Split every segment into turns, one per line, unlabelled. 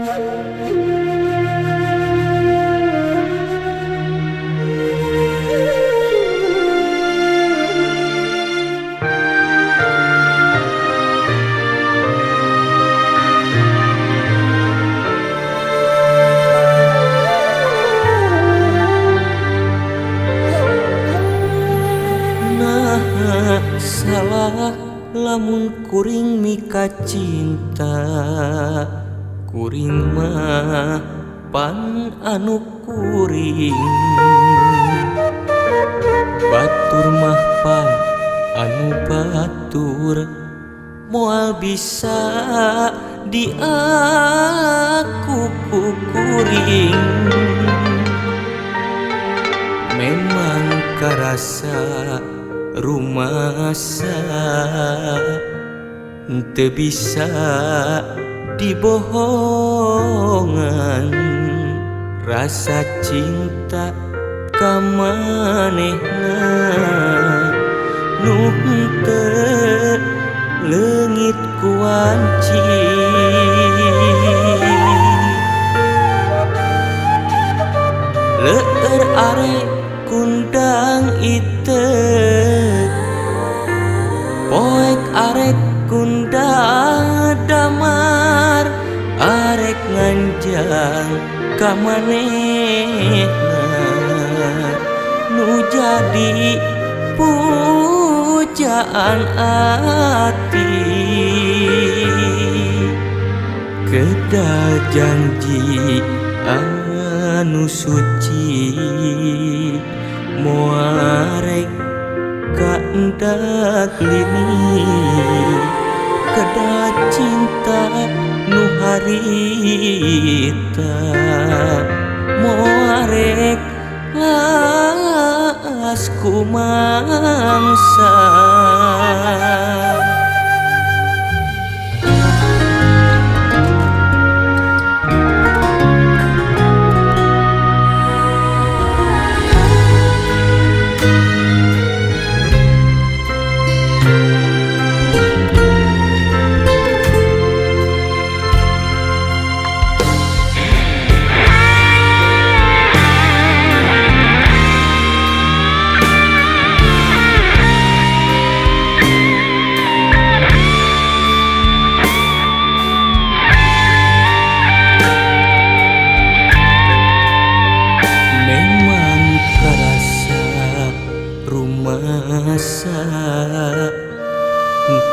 Salah lamun kuring mika cinta, kuring mah pan anu kuring, batur mah pan anu batur, moal bisa diaku ku kuring. Memang karasa rumasa teu bisa dibohongan, rasa cinta ka manehna nu teu leungit ku wanci. Leueur arek kundang iteu, poek arek kundang damar, arek nganjang ka manehna nu jadi pujaan ati. Kedah janji anu suci moarek kaendak lini, kedah cinta nu harita moarek las ku mangsa.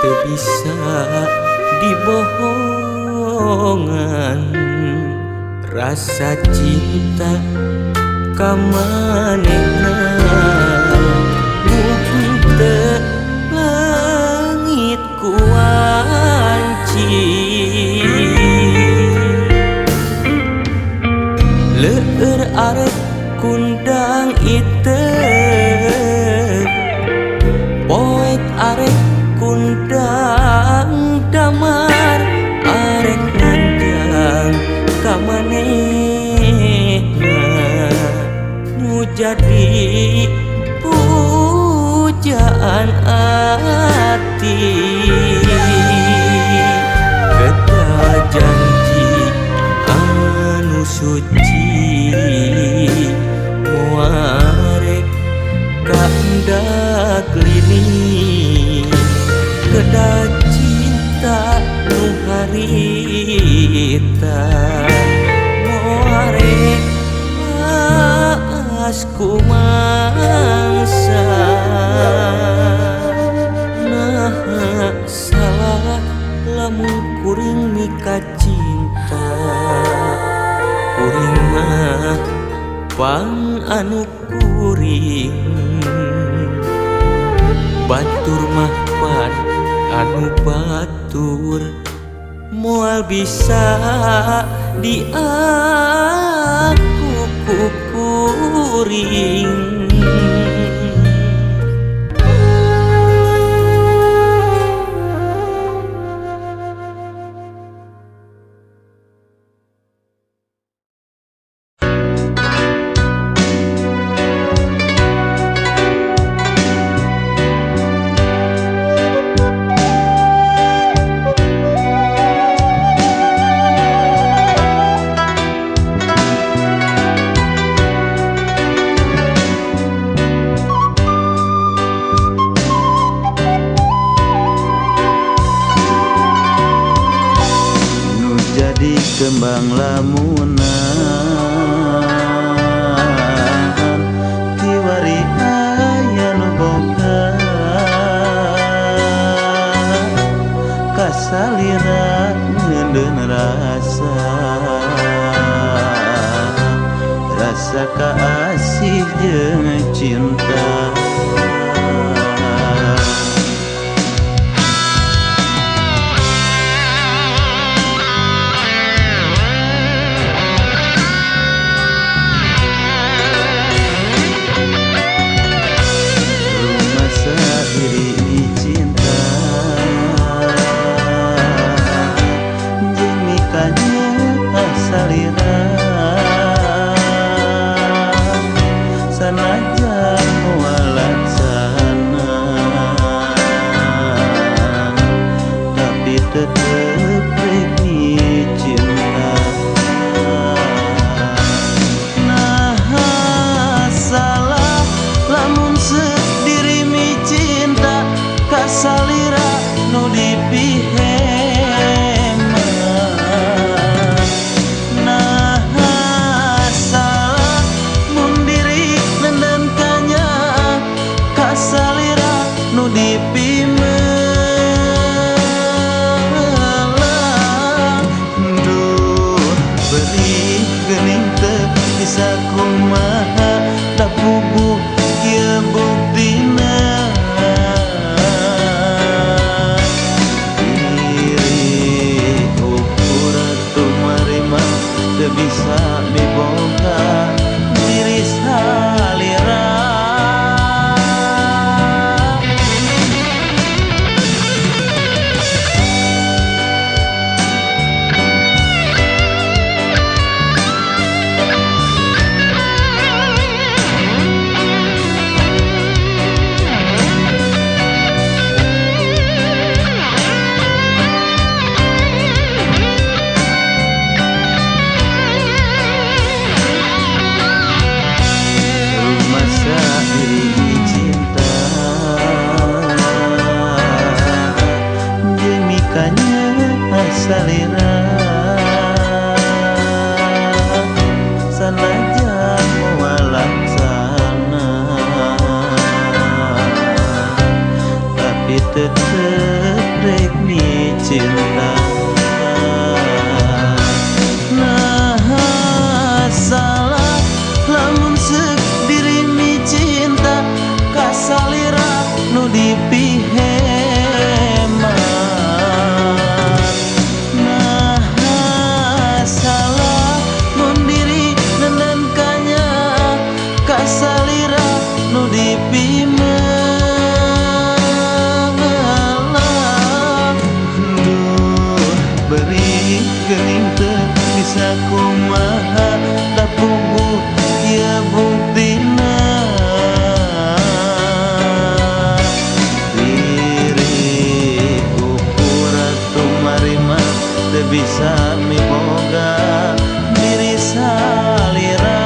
Teu bisa dibohongan, rasa cinta ka manehna nu teu langit ku wanci. Leueur arek kundang iteu, poek arek kundang damar, arek nganjang ka manehna nu jadi pujaan ati. Kedah janji anu suci moarek kaendak lini, kedah cinta nu harita moarek las ku mangsa. Nah salah lamun kuring mika cinta, kuring mah pan anu kuring, batur mah pan anu batur, moal bisa diaku ku kuring.
kembang lamunan kiwari aya nu boga kasalira ngeundeun rasa kaasih jeung cinta. Sanajan walaksana tapi tetep rek cinta. Nah salah lamun sediri mi cinta kasalira nu dipihe. Bisa kumaha da puguh kieu buktina diri ukur tumarima teu bisa diboga diri salira. Salira sanajan walaksana tapi tetep rek mi cinta. Nah salah lamun sediri mi cinta kasalira nu dipihe. Geuning teu bisa kumaha da puguh kieu buktina diri ukur tumarima teu bisa miboga diri salira.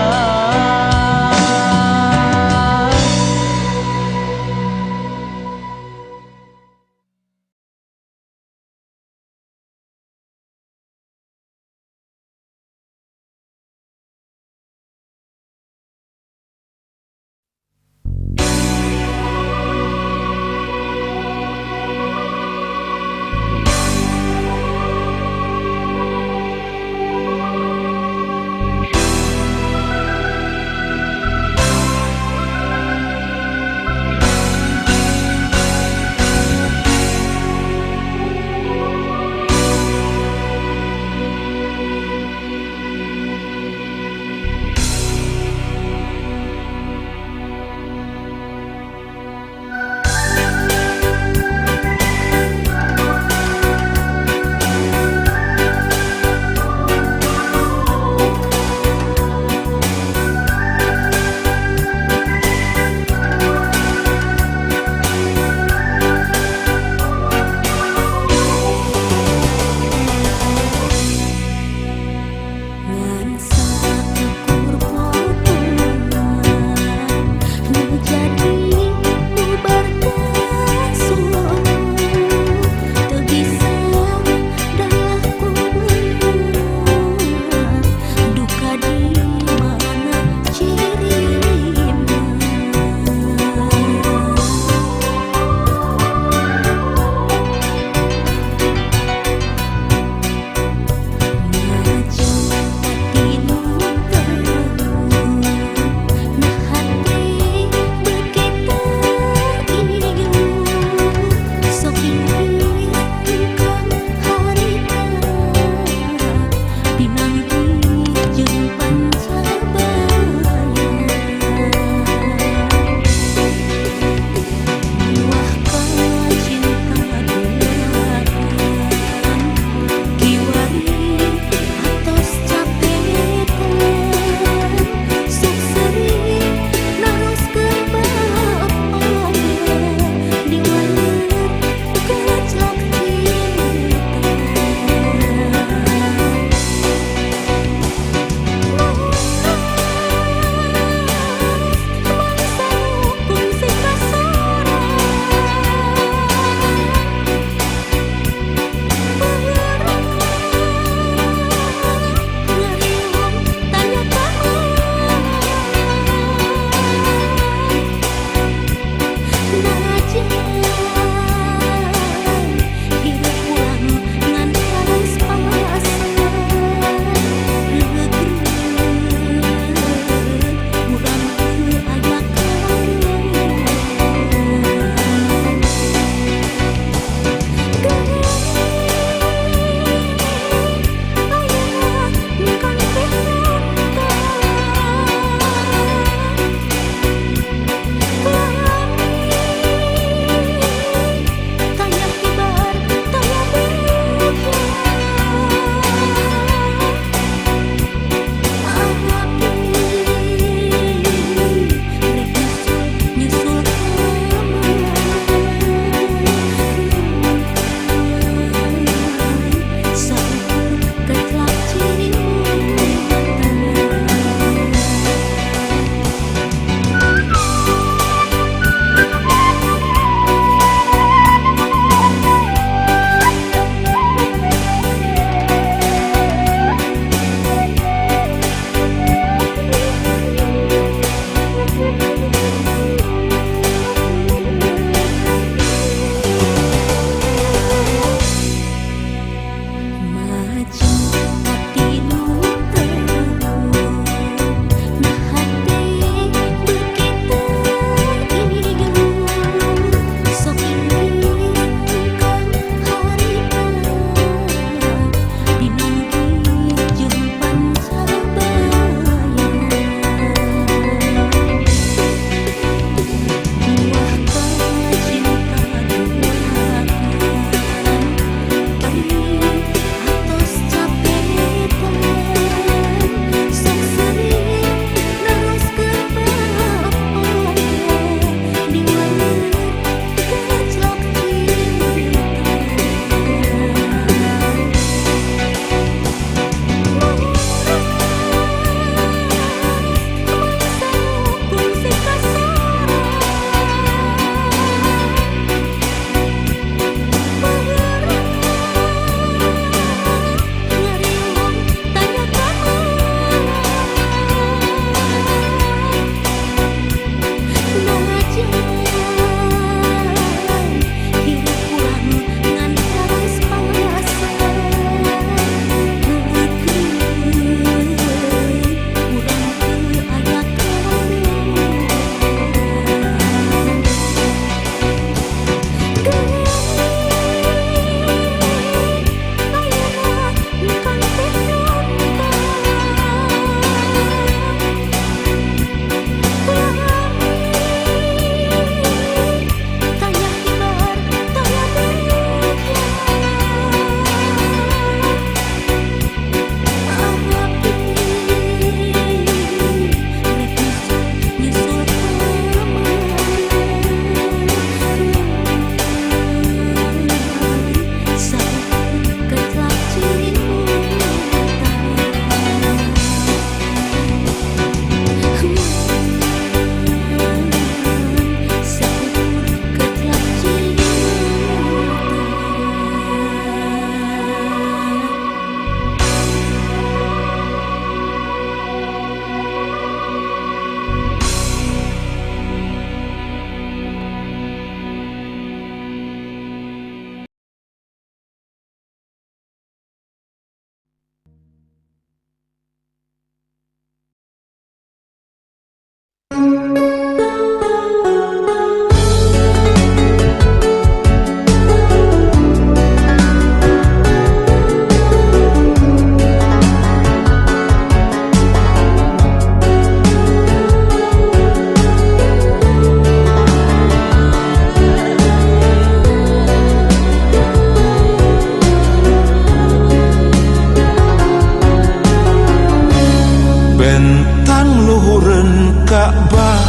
Bentang luhureun Ka'bah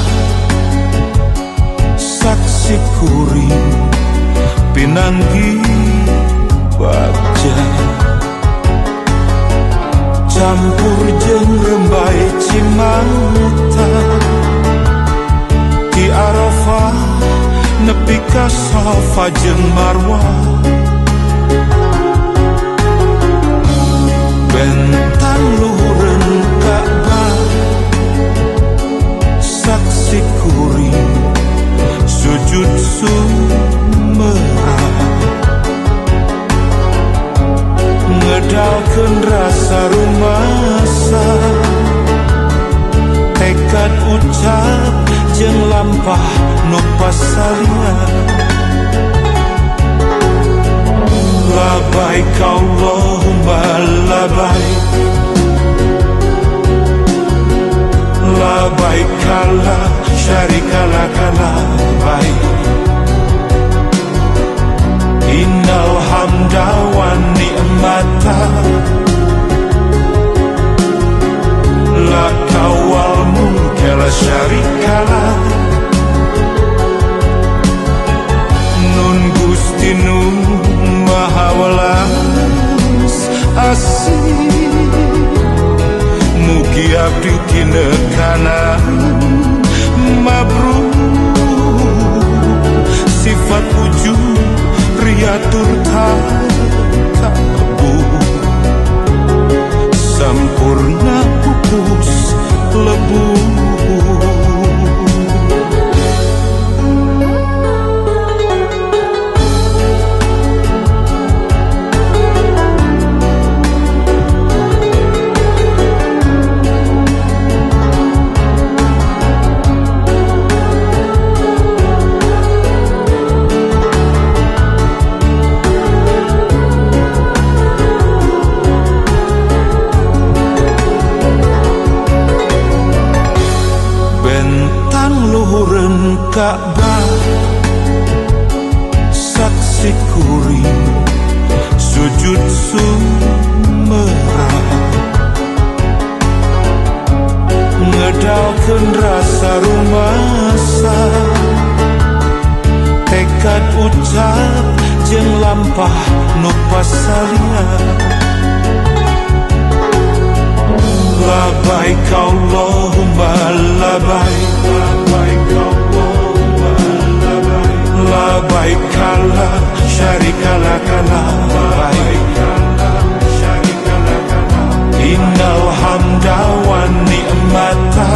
saksi kuring pinanggi bagja campur jeung rembai Cimangta di Arafah nepi ka Safa jeung Marwah. Bentang luhureun Ka'bah saksi kuring sujud sumerah ngedalkeun rasa rumasa tekad ucap jeung lampah nu pasalian. Labaik Allahumma labaik, labaik la syarika laka labaik, innal hamda wan ni'mata laka wal mulka la syarika lak. Nun Gusti nu maha welas asih, mugi abdi kinekanan mabrur, sifat wujud riatur tabu sampurna pupus lebu. Ka'bah saksi kuring sujud sumerah ngedalkeun rasa rumasa tekad ucap jeung lampah nu pasalian. Labaik Allahumma labaik, labaik Allahumma labaik, labaik la syarika laka labaik, innal hamda wan ni'mata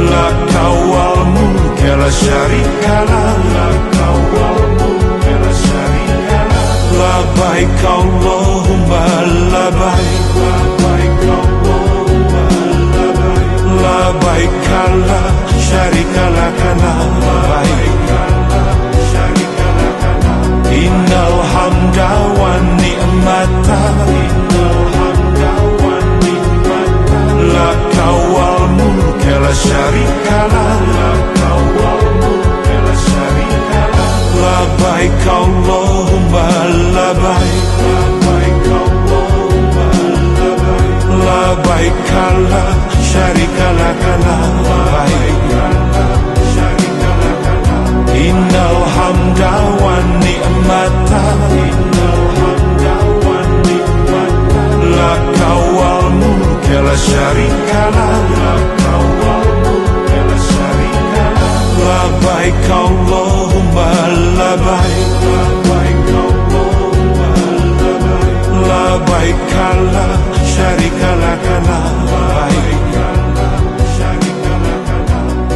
laka wal mulka la syarika lak. Labaik Allahumma labaik, labaik Allahumma labaik, labaik la syarika laka labaik, innal hamda wan ni'mata laka wal mulka la syarika lak. Labaik Allahumma labaik, labaik Allahumma labaik, labaik la syarika laka labaik, innal hamda wan ni'mata laka wal mulka la syarika lak. Labaik Allahumma labaik, labaik Allahumma labaik, labaik la syarika laka labaik,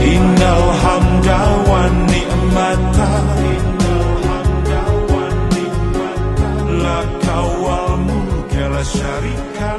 innal hamda wan ni'mata laka wal mulka la syarika